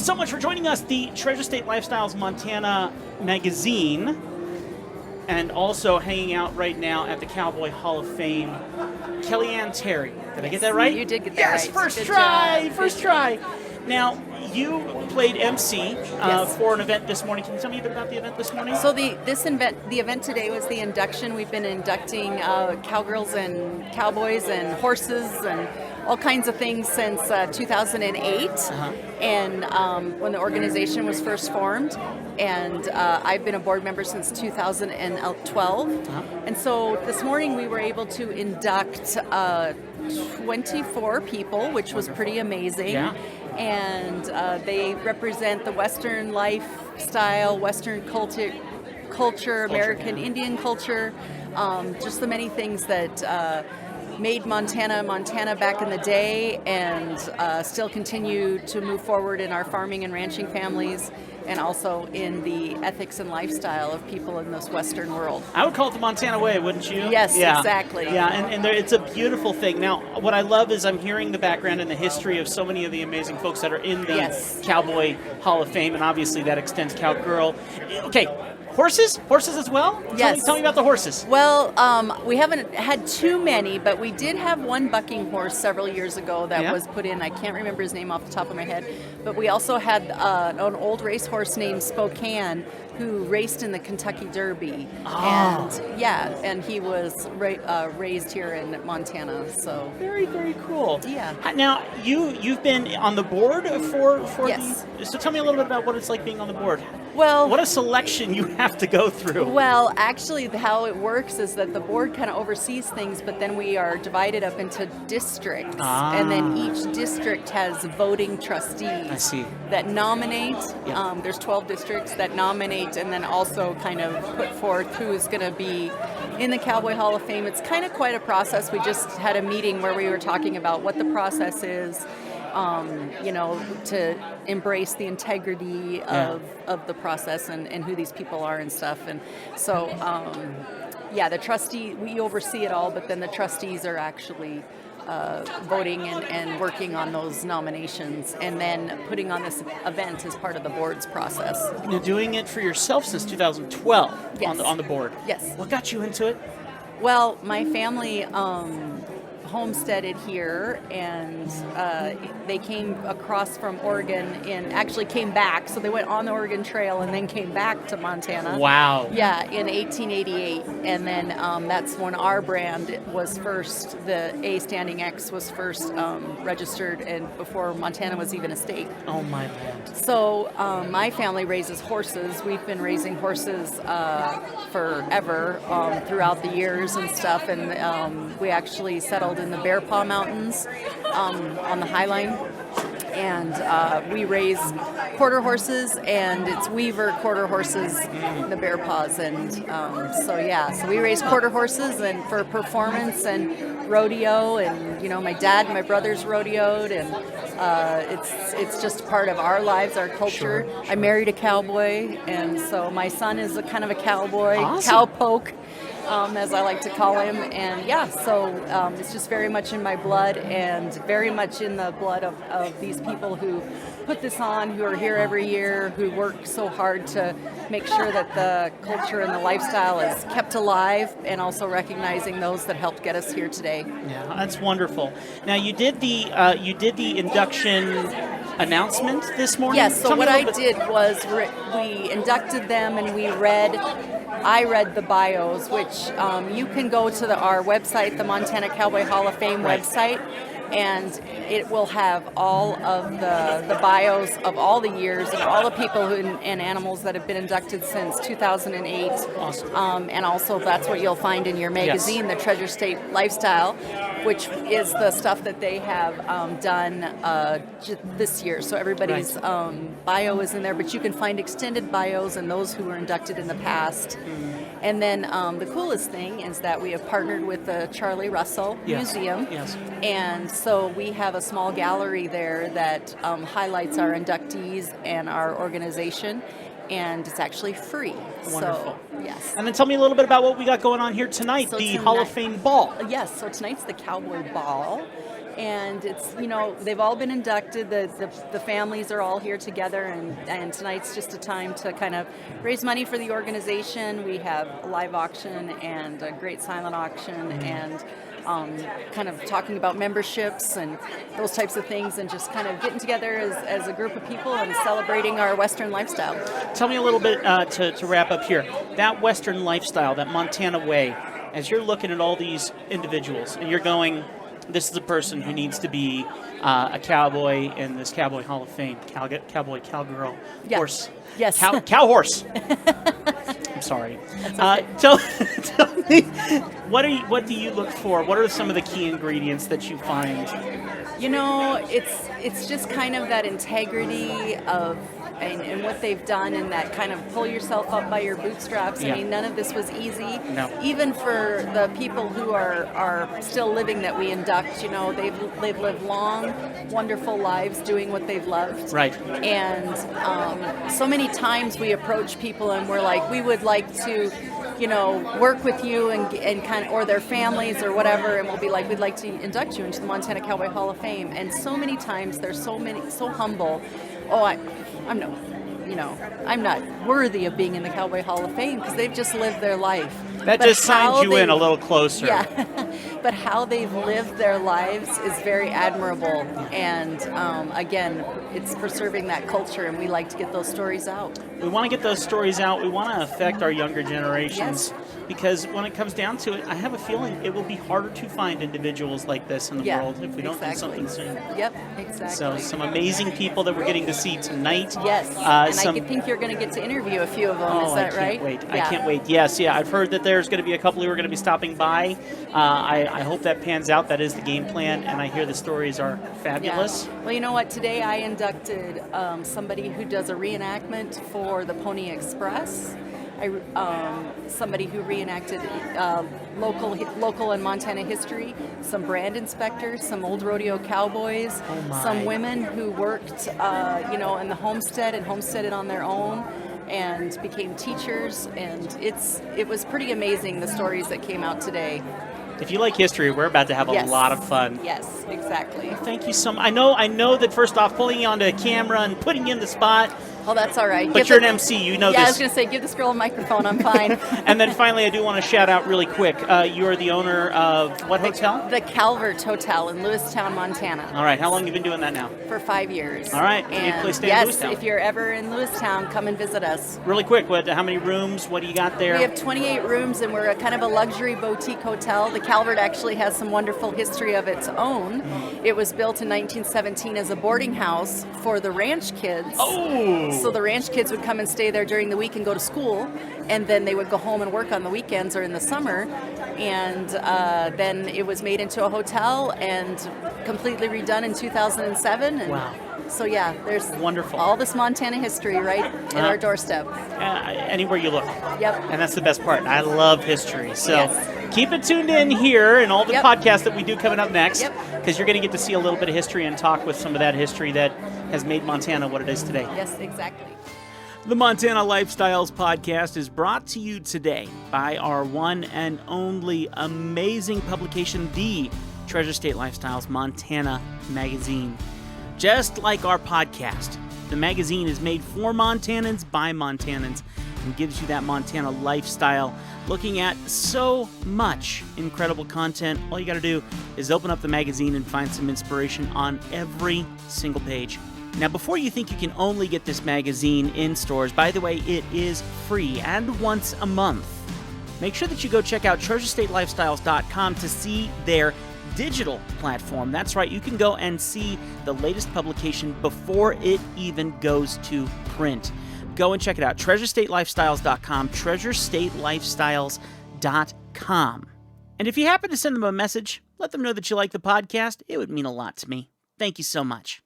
so much for joining us. The Treasure State Lifestyles Montana magazine, and also hanging out right now at the Cowboy Hall of Fame, KellyAnne Terry. Did I get that right? You did get that right. Yes, first Good try, job. first try. Now, you played MC Yes. for an event this morning. Can you tell me a bit about the event this morning? So the event today was the induction. We've been inducting cowgirls and cowboys and horses and all kinds of things since 2008, and when the organization was first formed. And I've been a board member since 2012. And so this morning we were able to induct 24 people, which was pretty amazing. Yeah. And they represent the Western lifestyle, Western culture, American Indian culture, just the many things that made Montana back in the day, and still continue to move forward in our farming and ranching families, and also in the ethics and lifestyle of people in this Western world. I would call it the Montana way, wouldn't you? Yes, yeah. exactly. Yeah, and it's a beautiful thing. Now, what I love is I'm hearing the background and the history of so many of the amazing folks that are in the Cowboy Hall of Fame, and obviously that extends Cowgirl. Okay, horses as well? Yes. Tell me about the horses. Well, we haven't had too many, but we did have one bucking horse several years ago that was put in. I can't remember his name off the top of my head, but we also had an old racehorse named Spokane who raced in the Kentucky Derby, and he was raised here in Montana. So very, very cool. Yeah. Now you've been on the board for Yes. So tell me a little bit about what it's like being on the board. Well, what a selection you have to go through. Well, actually, how it works is that the board kind of oversees things, but then we are divided up into districts, and then each district has voting trustees that nominate. Yeah. There's 12 districts that nominate, and then also kind of put forth who is going to be in the Cowboy Hall of Fame. It's kind of quite a process. We just had a meeting where we were talking about what the process is. To embrace the integrity of the process and who these people are and stuff. And so, the trustee, we oversee it all, but then the trustees are actually voting and working on those nominations, and then putting on this event as part of the board's process. You're doing it for yourself since 2012 Yes. on the board. Yes. What got you into it? Well, my family homesteaded here, and they came across from Oregon and actually came back. So they went on the Oregon Trail and then came back to Montana. Wow. Yeah, in 1888. And then that's when our brand was first, the A Standing X was first registered, and before Montana was even a state. Oh, my land. So my family raises horses. We've been raising horses forever, throughout the years and stuff, and we actually settled in the Bear Paw Mountains on the High Line, and we raise quarter horses, and it's Weaver quarter horses, the Bear Paws, and so we raise quarter horses and for performance and rodeo, and my dad and my brothers rodeoed, and it's just part of our lives, our culture. Sure. I married a cowboy, and so my son is a kind of a cowboy, cowpoke, as I like to call him. And so it's just very much in my blood, and very much in the blood of these people who put this on, who are here every year, who work so hard to make sure that the culture and the lifestyle is kept alive, and also recognizing those that helped get us here today. Yeah, that's wonderful. Now, you did the induction announcement this morning? Yes, so what I did was we inducted them, and I read the bios, which you can go to our website, the Montana Cowboy Hall of Fame website, and it will have all of the bios of all the years and all the people and animals that have been inducted since 2008. Awesome. And also that's what you'll find in your magazine, the Treasure State Lifestyle, which is the stuff that they have done this year. So everybody's bio is in there, but you can find extended bios and those who were inducted in the past. And then the coolest thing is that we have partnered with the Charlie Russell Museum. Yes. And so we have a small gallery there that highlights our inductees and our organization, and it's actually free. Wonderful. So, yes. And then tell me a little bit about what we got going on here tonight, the Hall of Fame Ball. Yes, so tonight's the Cowboy Ball. And it's, they've all been inducted. The families are all here together, and tonight's just a time to kind of raise money for the organization. We have a live auction and a great silent auction, and kind of talking about memberships and those types of things, and just kind of getting together as a group of people and celebrating our Western lifestyle. Tell me a little bit to wrap up here. That Western lifestyle, that Montana way, as you're looking at all these individuals and you're going, this is a person who needs to be a cowboy in this Cowboy Hall of Fame, cowboy, cowgirl, horse. Yes. Cow horse. I'm sorry. Okay. Tell me, what do you look for? What are some of the key ingredients that you find? It's just kind of that integrity of and what they've done, and that kind of pull yourself up by your bootstraps. Yeah. I mean, none of this was easy. No. Even for the people who are still living that we induct, they've lived long, wonderful lives doing what they've loved. Right. And so many times we approach people and we're like, we would like to, work with you and kind of, or their families or whatever, and we'll be like, we'd like to induct you into the Montana Cowboy Hall of Fame. And so many times they're so humble. Oh, I'm not worthy of being in the Cowboy Hall of Fame, because they've just lived their life. That just signs you in a little closer. Yeah. But how they've lived their lives is very admirable. And again, it's preserving that culture, and we like to get those stories out. We want to get those stories out. We want to affect our younger generations. Yes. Because when it comes down to it, I have a feeling it will be harder to find individuals like this in the world if we don't do something soon. Yep, exactly. So some amazing people that we're getting to see tonight. Yes, and I think you're going to get to interview a few of them. Is that right? Wait. Yeah. I can't wait. Yes, yeah. I've heard that there's going to be a couple who are going to be stopping by. I hope that pans out. That is the game plan, and I hear the stories are fabulous. Yeah. Well, you know what? Today I inducted somebody who does a reenactment for the Pony Express. Somebody who reenacted local and Montana history, some brand inspectors, some old rodeo cowboys, some women who worked, in the homestead and homesteaded on their own and became teachers, and it was pretty amazing, the stories that came out today. If you like history, we're about to have a lot of fun. Yes, exactly. Thank you so much. I know that first off, pulling you onto camera and putting you in the spot. Oh, that's all right. But you're an MC, this. Yeah, I was going to say, give this girl a microphone, I'm fine. And then finally, I do want to shout out really quick. You are the owner of what hotel? The Calvert Hotel in Lewistown, Montana. All right. How long have you been doing that now? For 5 years. All right. And please stay in Lewistown. If you're ever in Lewistown, come and visit us. Really quick, how many rooms? What do you got there? We have 28 rooms, and we're a kind of a luxury boutique hotel. The Calvert actually has some wonderful history of its own. It was built in 1917 as a boarding house for the ranch kids. Oh! So the ranch kids would come and stay there during the week and go to school, and then they would go home and work on the weekends or in the summer. And then it was made into a hotel and completely redone in 2007. And wow. So yeah, there's wonderful all this Montana history right at our doorstep. Anywhere you look. Yep. And that's the best part. I love history. So keep it tuned in here and all the podcasts that we do coming up next, because you're going to get to see a little bit of history and talk with some of that history that has made Montana what it is today. Yes, exactly. The Montana Lifestyles Podcast is brought to you today by our one and only amazing publication, the Treasure State Lifestyles Montana magazine. Just like our podcast, the magazine is made for Montanans by Montanans and gives you that Montana lifestyle, looking at so much incredible content. All you got to do is open up the magazine and find some inspiration on every single page. Now, before you think you can only get this magazine in stores, by the way, it is free and once a month. Make sure that you go check out treasurestatelifestyles.com to see their digital platform. That's right, you can go and see the latest publication before it even goes to print. Go and check it out, treasurestatelifestyles.com, treasurestatelifestyles.com. And if you happen to send them a message, let them know that you like the podcast. It would mean a lot to me. Thank you so much.